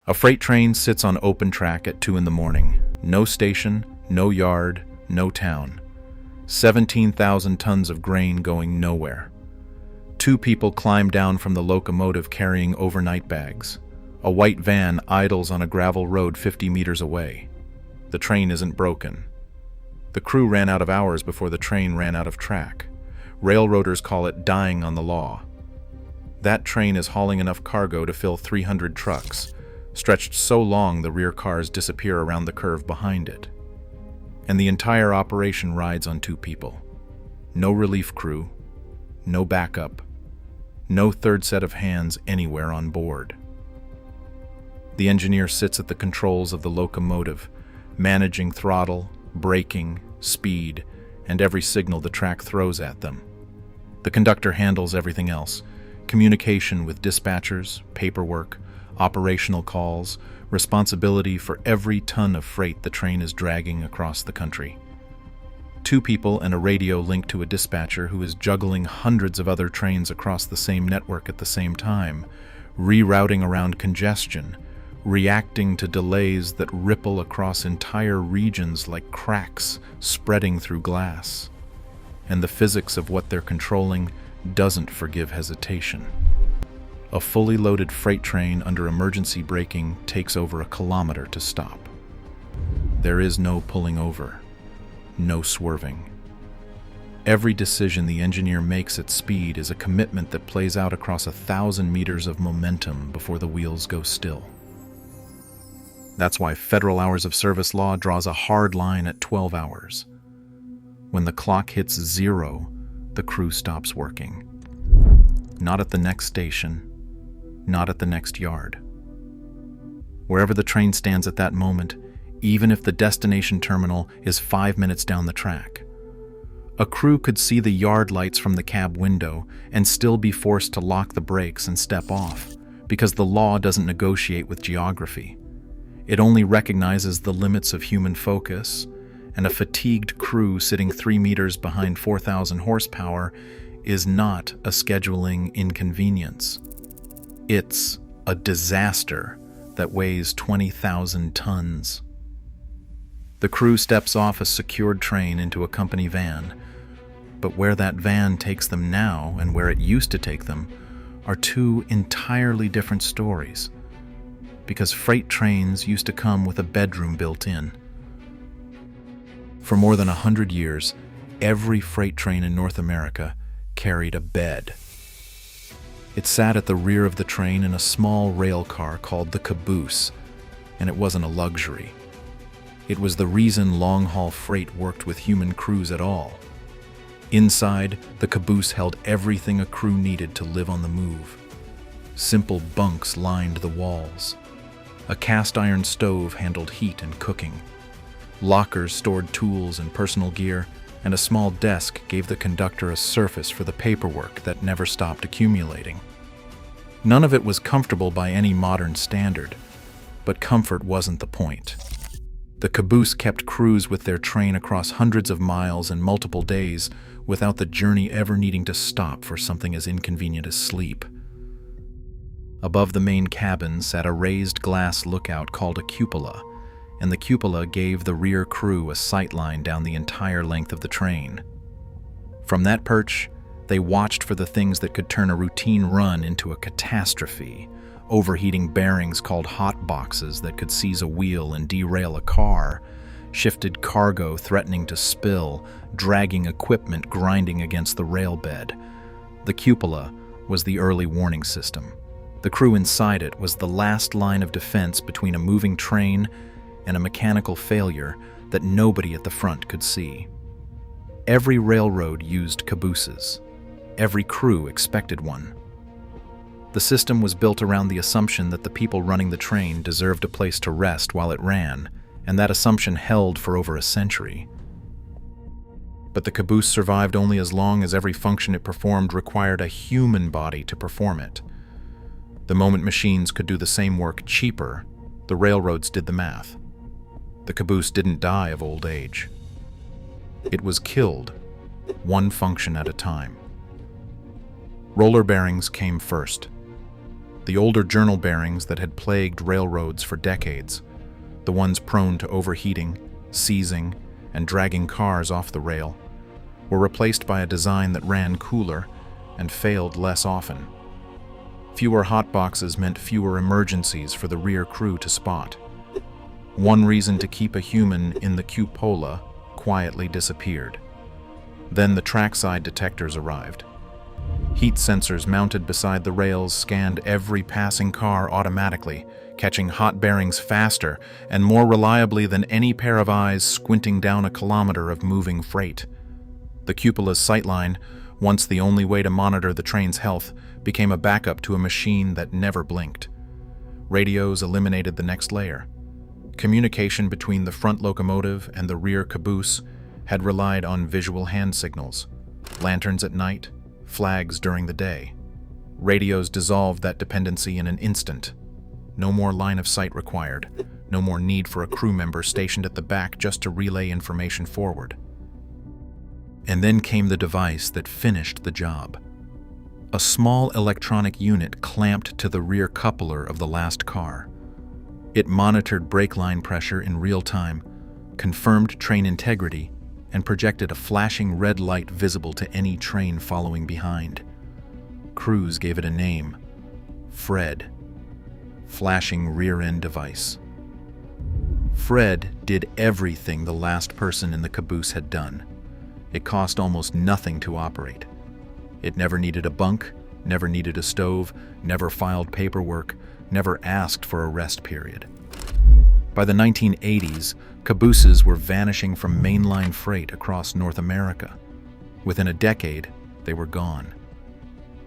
A freight train sits on open track at 2 in the morning. No station, no yard, no town. 17,000 tons of grain going nowhere. 2 people climb down from the locomotive carrying overnight bags. A white van idles on a gravel road 50 meters away. The train isn't broken. The crew ran out of hours before the train ran out of track. Railroaders call it dying on the law. That train is hauling enough cargo to fill 300 trucks, stretched so long the rear cars disappear around the curve behind it. And the entire operation rides on 2 people. No relief crew, no backup, no third set of hands anywhere on board. The engineer sits at the controls of the locomotive, managing throttle, braking, speed, and every signal the track throws at them. The conductor handles everything else: communication with dispatchers, paperwork, operational calls, responsibility for every ton of freight the train is dragging across the country. 2 people and a radio linked to a dispatcher who is juggling hundreds of other trains across the same network at the same time, rerouting around congestion, reacting to delays that ripple across entire regions like cracks spreading through glass. And the physics of what they're controlling doesn't forgive hesitation. A fully loaded freight train under emergency braking takes over a kilometer to stop. There is no pulling over, no swerving. Every decision the engineer makes at speed is a commitment that plays out across 1,000 meters of momentum before the wheels go still. That's why federal hours of service law draws a hard line at 12 hours. When the clock hits 0, the crew stops working. Not at the next station, not at the next yard. Wherever the train stands at that moment, even if the destination terminal is 5 minutes down the track. A crew could see the yard lights from the cab window and still be forced to lock the brakes and step off, because the law doesn't negotiate with geography. It only recognizes the limits of human focus, and a fatigued crew sitting 3 meters behind 4,000 horsepower is not a scheduling inconvenience. It's a disaster that weighs 20,000 tons. The crew steps off a secured train into a company van, but where that van takes them now and where it used to take them are 2 entirely different stories, because freight trains used to come with a bedroom built in. For more than 100 years, every freight train in North America carried a bed. It sat at the rear of the train in a small rail car called the caboose, and it wasn't a luxury. It was the reason long-haul freight worked with human crews at all. Inside, the caboose held everything a crew needed to live on the move. Simple bunks lined the walls. A cast-iron stove handled heat and cooking. Lockers stored tools and personal gear, and a small desk gave the conductor a surface for the paperwork that never stopped accumulating. None of it was comfortable by any modern standard, but comfort wasn't the point. The caboose kept crews with their train across hundreds of miles in multiple days without the journey ever needing to stop for something as inconvenient as sleep. Above the main cabin sat a raised glass lookout called a cupola, and the cupola gave the rear crew a sightline down the entire length of the train. From that perch, they watched for the things that could turn a routine run into a catastrophe: overheating bearings called hot boxes that could seize a wheel and derail a car, shifted cargo threatening to spill, dragging equipment grinding against the rail bed. The cupola was the early warning system. The crew inside it was the last line of defense between a moving train and a mechanical failure that nobody at the front could see. Every railroad used cabooses. Every crew expected one. The system was built around the assumption that the people running the train deserved a place to rest while it ran, and that assumption held for over a century. But the caboose survived only as long as every function it performed required a human body to perform it. The moment machines could do the same work cheaper, the railroads did the math. The caboose didn't die of old age. It was killed, one function at a time. Roller bearings came first. The older journal bearings that had plagued railroads for decades, the ones prone to overheating, seizing, and dragging cars off the rail, were replaced by a design that ran cooler and failed less often. Fewer hotboxes meant fewer emergencies for the rear crew to spot. One reason to keep a human in the cupola quietly disappeared. Then the trackside detectors arrived. Heat sensors mounted beside the rails scanned every passing car automatically, catching hot bearings faster and more reliably than any pair of eyes squinting down a kilometer of moving freight. The cupola's sightline, once the only way to monitor the train's health, became a backup to a machine that never blinked. Radios eliminated the next layer. Communication between the front locomotive and the rear caboose had relied on visual hand signals, lanterns at night, flags during the day. Radios dissolved that dependency in an instant. No more line of sight required, no more need for a crew member stationed at the back just to relay information forward. And then came the device that finished the job. A small electronic unit clamped to the rear coupler of the last car. It monitored brake line pressure in real time, confirmed train integrity, and projected a flashing red light visible to any train following behind. Crews gave it a name: Fred, Flashing Rear End Device. Fred did everything the last person in the caboose had done. It cost almost nothing to operate. It never needed a bunk, never needed a stove, never filed paperwork, never asked for a rest period. By the 1980s, cabooses were vanishing from mainline freight across North America. Within a decade, they were gone.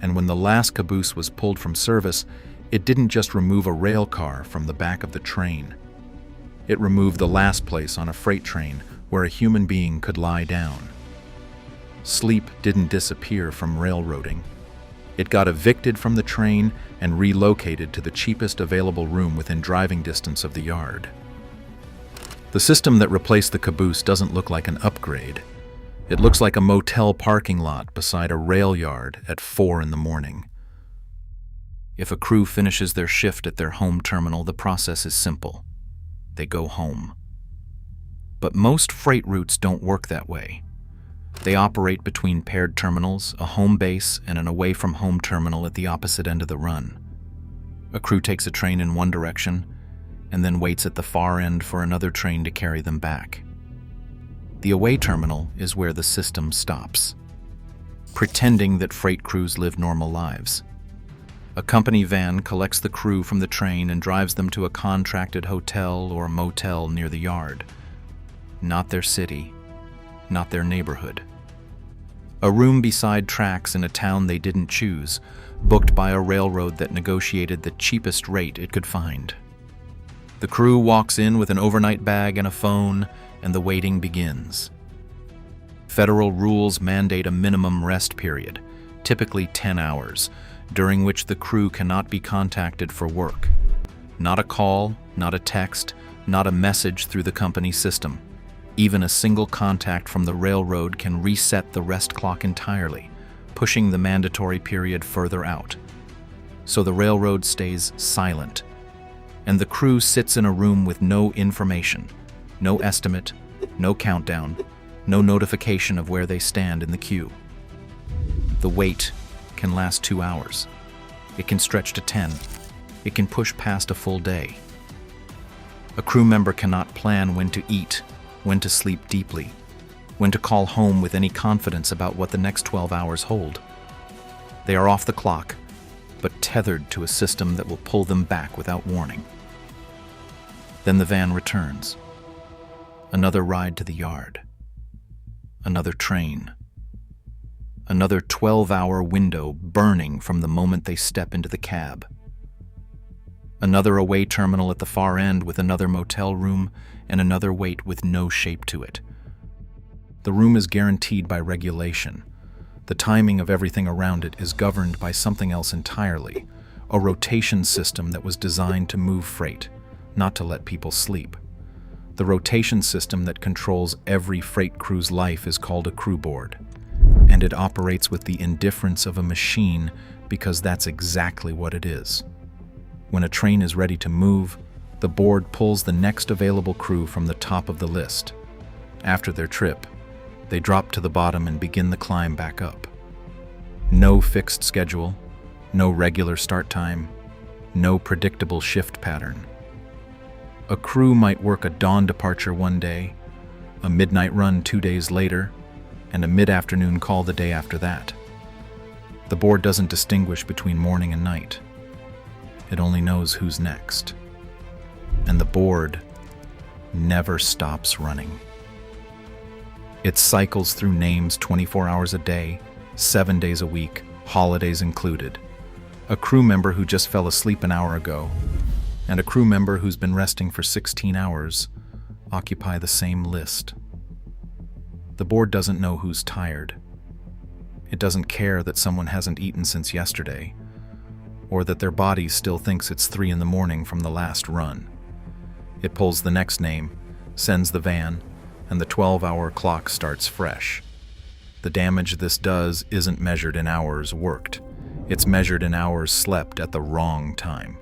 And when the last caboose was pulled from service, it didn't just remove a rail car from the back of the train. It removed the last place on a freight train where a human being could lie down. Sleep didn't disappear from railroading. It got evicted from the train and relocated to the cheapest available room within driving distance of the yard. The system that replaced the caboose doesn't look like an upgrade. It looks like a motel parking lot beside a rail yard at 4 in the morning. If a crew finishes their shift at their home terminal, the process is simple. They go home. But most freight routes don't work that way. They operate between paired terminals, a home base, and an away-from-home terminal at the opposite end of the run. A crew takes a train in one direction and then waits at the far end for another train to carry them back. The away terminal is where the system stops, pretending that freight crews live normal lives. A company van collects the crew from the train and drives them to a contracted hotel or motel near the yard. Not their city, not their neighborhood. A room beside tracks in a town they didn't choose, booked by a railroad that negotiated the cheapest rate it could find. The crew walks in with an overnight bag and a phone, and the waiting begins. Federal rules mandate a minimum rest period, typically 10 hours, during which the crew cannot be contacted for work. Not a call, not a text, not a message through the company system. Even a single contact from the railroad can reset the rest clock entirely, pushing the mandatory period further out. So the railroad stays silent, and the crew sits in a room with no information, no estimate, no countdown, no notification of where they stand in the queue. The wait can last 2 hours. It can stretch to 10. It can push past a full day. A crew member cannot plan when to eat, when to sleep deeply, when to call home with any confidence about what the next 12 hours hold. They are off the clock, but tethered to a system that will pull them back without warning. Then the van returns. Another ride to the yard. Another train. Another 12-hour window burning from the moment they step into the cab. Another away terminal at the far end with another motel room and another wait with no shape to it. The room is guaranteed by regulation. The timing of everything around it is governed by something else entirely, a rotation system that was designed to move freight, not to let people sleep. The rotation system that controls every freight crew's life is called a crew board, and it operates with the indifference of a machine because that's exactly what it is. When a train is ready to move, the board pulls the next available crew from the top of the list. After their trip, they drop to the bottom and begin the climb back up. No fixed schedule, no regular start time, no predictable shift pattern. A crew might work a dawn departure one day, a midnight run 2 days later, and a mid-afternoon call the day after that. The board doesn't distinguish between morning and night. It only knows who's next. And the board never stops running. It cycles through names 24 hours a day, 7 days a week, holidays included. A crew member who just fell asleep an hour ago, and a crew member who's been resting for 16 hours occupy the same list. The board doesn't know who's tired. It doesn't care that someone hasn't eaten since yesterday, or that their body still thinks it's 3 in the morning from the last run. It pulls the next name, sends the van, and the 12-hour clock starts fresh. The damage this does isn't measured in hours worked. It's measured in hours slept at the wrong time.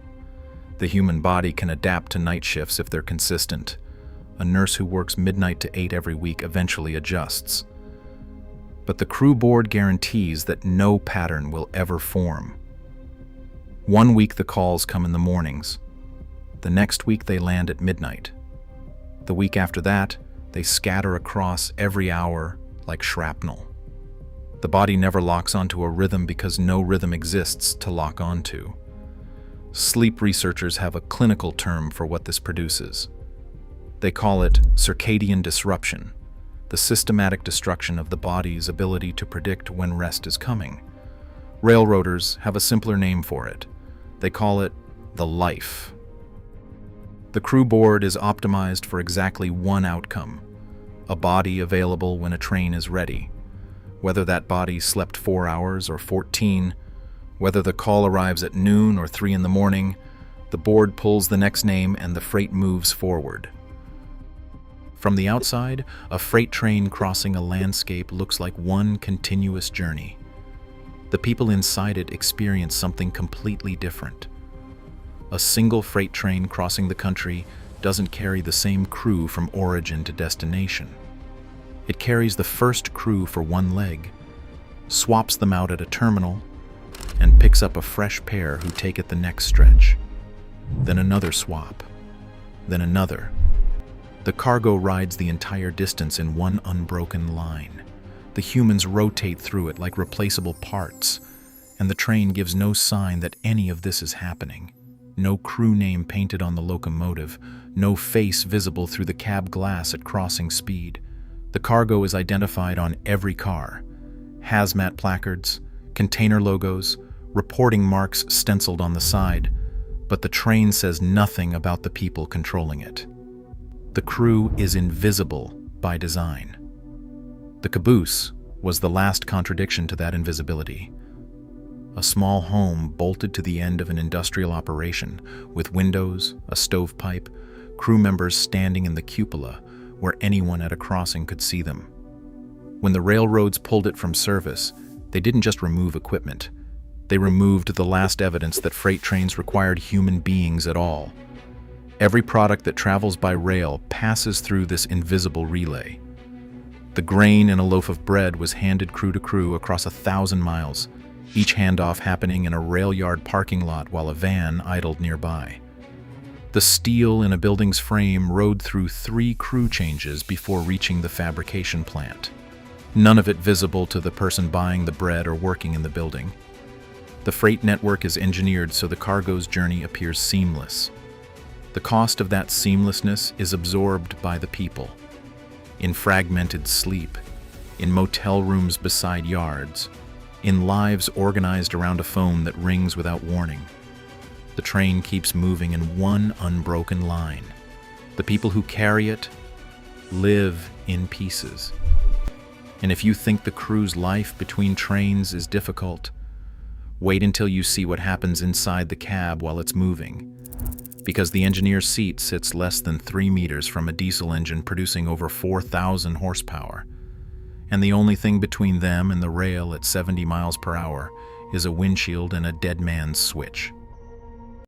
The human body can adapt to night shifts if they're consistent. A nurse who works midnight to 8 every week eventually adjusts. But the crew board guarantees that no pattern will ever form. One week the calls come in the mornings. The next week they land at midnight. The week after that, they scatter across every hour like shrapnel. The body never locks onto a rhythm because no rhythm exists to lock onto. Sleep researchers have a clinical term for what this produces. They call it circadian disruption, the systematic destruction of the body's ability to predict when rest is coming. Railroaders have a simpler name for it. They call it the life. The crew board is optimized for exactly one outcome: a body available when a train is ready. Whether that body slept 4 hours or 14, whether the call arrives at noon or 3 in the morning, the board pulls the next name and the freight moves forward. From the outside, a freight train crossing a landscape looks like one continuous journey. The people inside it experience something completely different. A single freight train crossing the country doesn't carry the same crew from origin to destination. It carries the first crew for one leg, swaps them out at a terminal, and picks up a fresh pair who take it the next stretch. Then another swap. Then another. The cargo rides the entire distance in one unbroken line. The humans rotate through it like replaceable parts, and the train gives no sign that any of this is happening. No crew name painted on the locomotive, no face visible through the cab glass at crossing speed. The cargo is identified on every car. Hazmat placards, container logos, reporting marks stenciled on the side, but the train says nothing about the people controlling it. The crew is invisible by design. The caboose was the last contradiction to that invisibility. A small home bolted to the end of an industrial operation, with windows, a stovepipe, crew members standing in the cupola where anyone at a crossing could see them. When the railroads pulled it from service, they didn't just remove equipment. They removed the last evidence that freight trains required human beings at all. Every product that travels by rail passes through this invisible relay. The grain in a loaf of bread was handed crew to crew across 1,000 miles, each handoff happening in a rail yard parking lot while a van idled nearby. The steel in a building's frame rode through 3 crew changes before reaching the fabrication plant. None of it visible to the person buying the bread or working in the building. The freight network is engineered so the cargo's journey appears seamless. The cost of that seamlessness is absorbed by the people. In fragmented sleep, in motel rooms beside yards, in lives organized around a phone that rings without warning. The train keeps moving in one unbroken line. The people who carry it live in pieces. And if you think the crew's life between trains is difficult, wait until you see what happens inside the cab while it's moving. Because the engineer's seat sits less than 3 meters from a diesel engine producing over 4,000 horsepower. And the only thing between them and the rail at 70 miles per hour is a windshield and a dead man's switch.